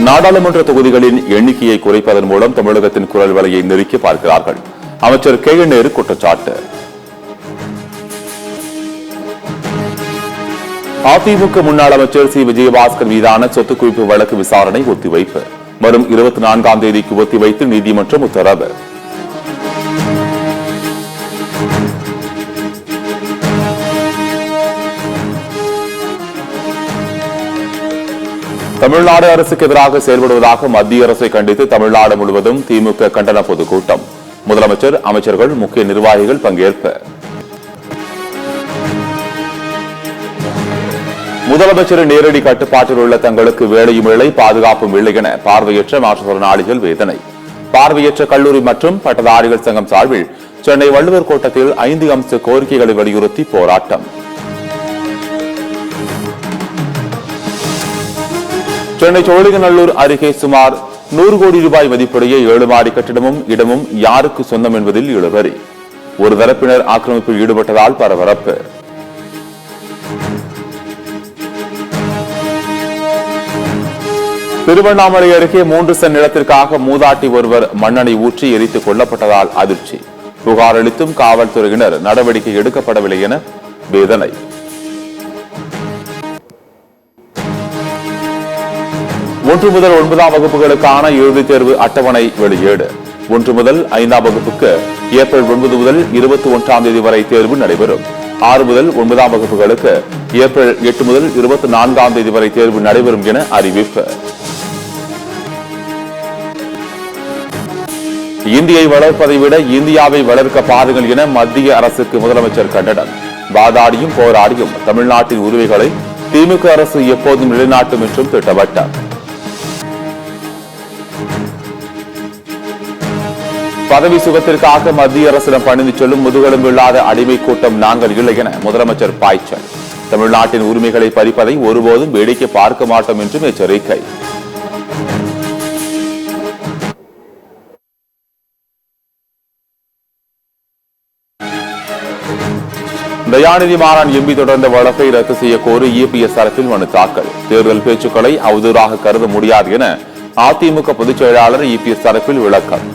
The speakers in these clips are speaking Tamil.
நாடாளுமன்ற தொகுதிகளின் எண்ணிக்கையை குறைப்பதன் மூலம் தமிழகத்தின் குரல் வலையை நெருக்கி பார்க்கிறார்கள். அமைச்சர் கே என் நேரு குற்றச்சாட்டு. அதிமுக முன்னாள் அமைச்சர் சி விஜயபாஸ்கர் மீதான சொத்து குவிப்பு வழக்கு விசாரணை ஒத்திவைப்பு. வரும் 24ஆம் தேதிக்கு ஒத்திவைத்து நீதிமன்றம் உத்தரவு. தமிழ்நாடு அரசுக்கு எதிராக செயல்படுவதாக மத்திய அரசை கண்டித்து தமிழ்நாடு முழுவதும் திமுக கண்டன பொதுக்கூட்டம். முதலமைச்சர், அமைச்சர்கள், முக்கிய நிர்வாகிகள் பங்கேற்பு. முதலமைச்சரின் நேரடி கட்டுப்பாட்டில் உள்ள தங்களுக்கு வேலையும் இல்லை, பாதுகாப்பும் இல்லை என பார்வையற்ற மாற்றுத்திறனாளிகள் வேதனை. பார்வையற்ற கல்லூரி மற்றும் பட்டதாரிகள் சங்கம் சார்பில் சென்னை வள்ளுவர் கோட்டத்தில் 5 அம்ச கோரிக்கைகளை வலியுறுத்தி போராட்டம். சென்னை சோழிங்கநல்லூர் அருகே சுமார் 100 கோடி ரூபாய் மதிப்புடைய 7 மாடி கட்டிடமும் இடமும் யாருக்கு சொந்தம் என்பதில் இழுபறி. ஒரு தரப்பினர் ஆக்கிரமிப்பில் ஈடுபட்டதால் பரபரப்பு. திருவண்ணாமலை அருகே 3 சென்ட் நிலத்திற்காக மூதாட்டி ஒருவர் மண்ணெண்ணை ஊற்றி எரித்துக் கொல்லப்பட்டதால் அதிர்ச்சி. புகார் அளித்தும் காவல்துறையினர் நடவடிக்கை எடுக்கப்படவில்லை என வேதனை. ஒன்று முதல் 9ஆம் வகுப்புகளுக்கான இறுதித் தேர்வு அட்டவணை வெளியீடு. 1 முதல் 5ஆம் வகுப்புக்கு ஏப்ரல் 9 முதல் 21ஆம் தேதி வரை தேர்வு நடைபெறும். 6 முதல் 9ஆம் வகுப்புகளுக்கு ஏப்ரல் 8 முதல் 24ஆம் தேதி வரை தேர்வு நடைபெறும் என அறிவிப்பு. இந்தியை வளர்ப்பதை விட இந்தியாவை வளர்க்க பாருங்கள் என மத்திய அரசுக்கு முதலமைச்சர் கண்டனம். வாதாடியும் போராடியும் தமிழ்நாட்டின் உரிமைகளை திமுக அரசு எப்போதும் நிலைநாட்டும் என்றும் திட்டவட்டார். பதவி சுகத்திற்காக மத்திய அரசிடம் பணிந்து செல்லும் முதுகெலும்பு இல்லாத அடிமை கூட்டம் நாங்கள் இல்லை என முதலமைச்சர் பாய்ச்சல். தமிழ்நாட்டின் உரிமைகளை பறிப்பதை ஒருபோதும் வேடிக்கை பார்க்க மாட்டோம் என்றும் எச்சரிக்கை. தயாநிதி மாறன் எம்பி தொடர்ந்த வழக்கை ரத்து செய்ய கோரி இபிஎஸ் தரப்பில் மனு தாக்கல். தேர்தல் பேச்சுக்களை அவதூறாக கருத முடியாது என அதிமுக பொதுச் செயலாளர் இபிஎஸ் தரப்பில் விளக்கம்.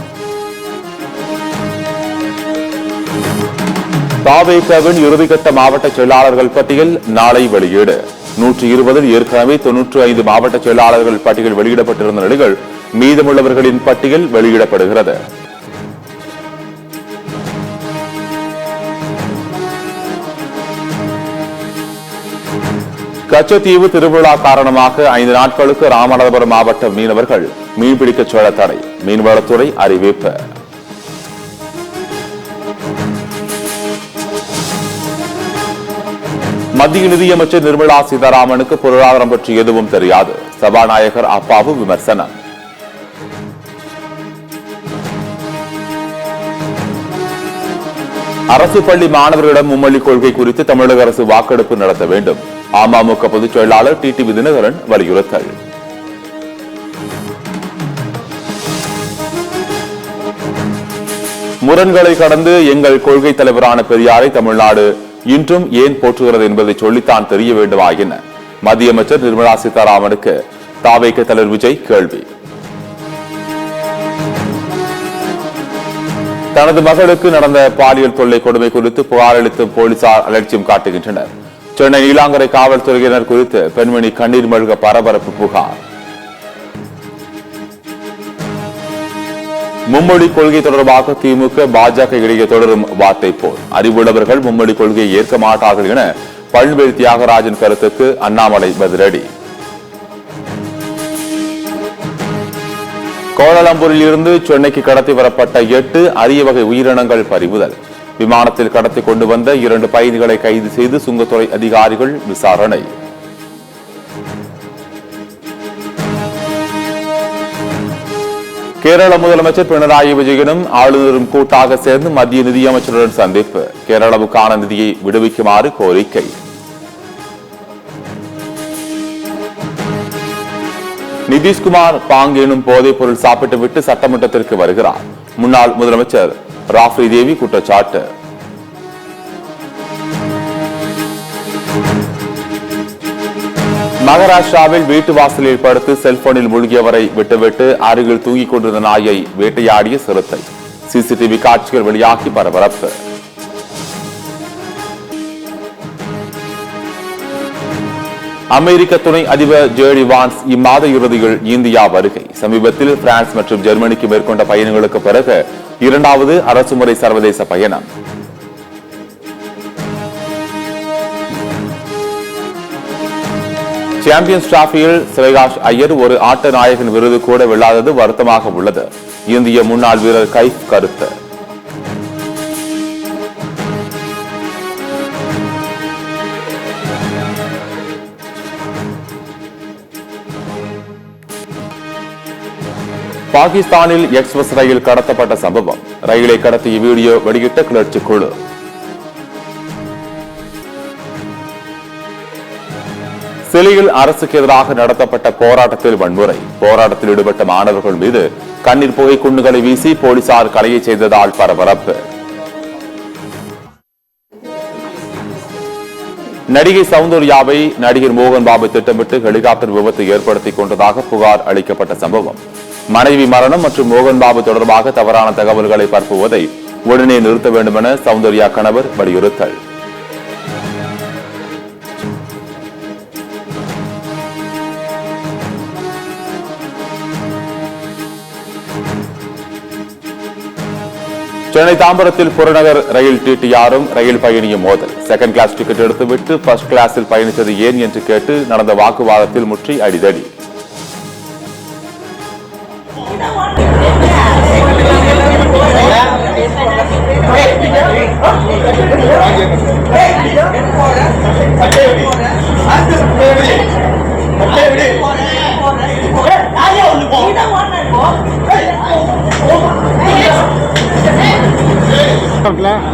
தாவேகாவின் இறுதிக்கட்ட மாவட்ட செயலாளர்கள் பட்டியல் நாளை வெளியீடு. 120 ஏற்கனவே 95 மாவட்ட செயலாளர்கள் பட்டியல் வெளியிடப்பட்டிருந்த நிலையில் மீதமுள்ளவர்களின் பட்டியல் வெளியிடப்படுகிறது. கச்சத்தீவு திருவிழா காரணமாக 5 நாட்களுக்கு ராமநாதபுரம் மாவட்ட மீனவர்கள் மீன்பிடிக்க செல்ல தடை. மீன்வளத்துறை அறிவிப்பு. மத்திய நிதியமைச்சர் நிர்மலா சீதாராமனுக்கு பொருளாதாரம் பற்றி எதுவும் தெரியாது. சபாநாயகர் அப்பாவு விமர்சனம். அரசு பள்ளி மாணவர்களிடம் மும்மொழி கொள்கை குறித்து தமிழக அரசு வாக்கெடுப்பு நடத்த வேண்டும். அமமுக பொதுச் செயலாளர் டிடிவி தினகரன் வலியுறுத்தல். முரண்களை கடந்து எங்கள் கொள்கை தலைவரான பெரியாரை தமிழ்நாடு இன்றும் ஏன் போற்றுகிறது என்பதை சொல்லித்தான் தெரிய வேண்டுமா என மத்திய அமைச்சர் நிர்மலா சீதாராமனுக்கு தாவேக தலைவர் விஜய் கேள்வி. தனது மகளுக்கு நடந்த பாலியல் தொல்லை கொடுமை குறித்து புகார் அளித்து போலீசார் அலட்சியம் காட்டுகின்றனர். சென்னை நீலாங்கரை காவல்துறையினர் குறித்து பெண்மணி கண்ணீர் மல்க பரபரப்பு புகார். மும்மொழி கொள்கை தொடர்பாக திமுக பாஜக இடையே தொடரும் வார்த்தை போர். அறிவுள்ளவர்கள் மும்மொழி கொள்கையை ஏற்க மாட்டார்கள் என பழனிவேல் தியாகராஜன் கருத்துக்கு அண்ணாமலை பதிலடி. கோலாலம்பூரில் இருந்து சென்னைக்கு கடத்தி வரப்பட்ட 8 அரிய வகை உயிரினங்கள் பறிமுதல். விமானத்தில் கடத்தி கொண்டு வந்த 2 பயணிகளை கைது செய்து சுங்கத்துறை அதிகாரிகள் விசாரணை. கேரள முதலமைச்சர் பினராயி விஜயனும் ஆளுநரும் கூட்டாக சேர்ந்து மத்திய நிதியமைச்சருடன் சந்திப்பு. கேரளாவுக்கான நிதியை விடுவிக்குமாறு கோரிக்கை. நிதிஷ்குமார் பாங் எனும் போதைப் பொருள் சாப்பிட்டுவிட்டு சட்டமன்றத்திற்கு வருகிறார். முன்னாள் முதலமைச்சர் ராப்ரி தேவி குற்றச்சாட்டு. மகாராஷ்டிராவில் வீட்டு வாசலில் படுத்து செல்போனில் மூழ்கியவரை விட்டுவிட்டு அருகில் தூங்கிக் கொண்டிருந்த நாயை வேட்டையாடிய சிறுத்தை. சிசிடிவி காட்சிகள் வெளியாகி பரபரப்பு. அமெரிக்க துணை அதிபர் ஜேடி வான்ஸ் இம்மாத இறுதியில் இந்தியா வருகை. சமீபத்தில் பிரான்ஸ் மற்றும் ஜெர்மனிக்கு மேற்கொண்ட பயணங்களுக்கு பிறகு இரண்டாவது அரசுமுறை சர்வதேச பயணம். சாம்பியன்ஸ் டிராபியில் ஸ்ரேயாஷ் ஐயர் ஒரு ஆட்ட நாயகன் விருது கூட வெல்லாதது வருத்தமாக உள்ளது. இந்திய முன்னாள் வீரர் கைஃப் கருத்து. பாகிஸ்தானில் எக்ஸ்பிரஸ் ரயில் கடத்தப்பட்ட சம்பவம். ரயிலை கடத்திய வீடியோ வெளியிட்ட கிளர்ச்சி குழு. சிலியில் அரசுக்கு எதிராக நடத்தப்பட்ட போராட்டத்தில் வன்முறை. போராட்டத்தில் ஈடுபட்ட மாணவர்கள் மீது கண்ணீர் புகை குண்டுகளை வீசி போலீசார் கலையை செய்ததால் பரபரப்பு. நடிகை சௌந்தர்யாவை நடிகர் மோகன் பாபு திட்டமிட்டு ஹெலிகாப்டர் விபத்து ஏற்படுத்திக் கொண்டதாக புகார் அளிக்கப்பட்ட சம்பவம். மனைவி மரணம் மற்றும் மோகன் பாபு தொடர்பாக தவறான தகவல்களை பரப்புவதை உடனே நிறுத்த வேண்டும் என சௌந்தர்யா கணவர் வலியுறுத்தல். சென்னை தாம்பரத்தில் புறநகர் ரயில் டிடிஆரும் ரயில் பயணியும் மோதல். செகண்ட் கிளாஸ் டிக்கெட் எடுத்துவிட்டு ஃபர்ஸ்ட் கிளாஸில் பயணித்தது ஏன் என்று கேட்டு நடந்த வாக்குவாதத்தில் முற்றி அடிதடி.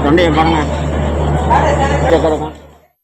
தொண்டையை பாருங்க.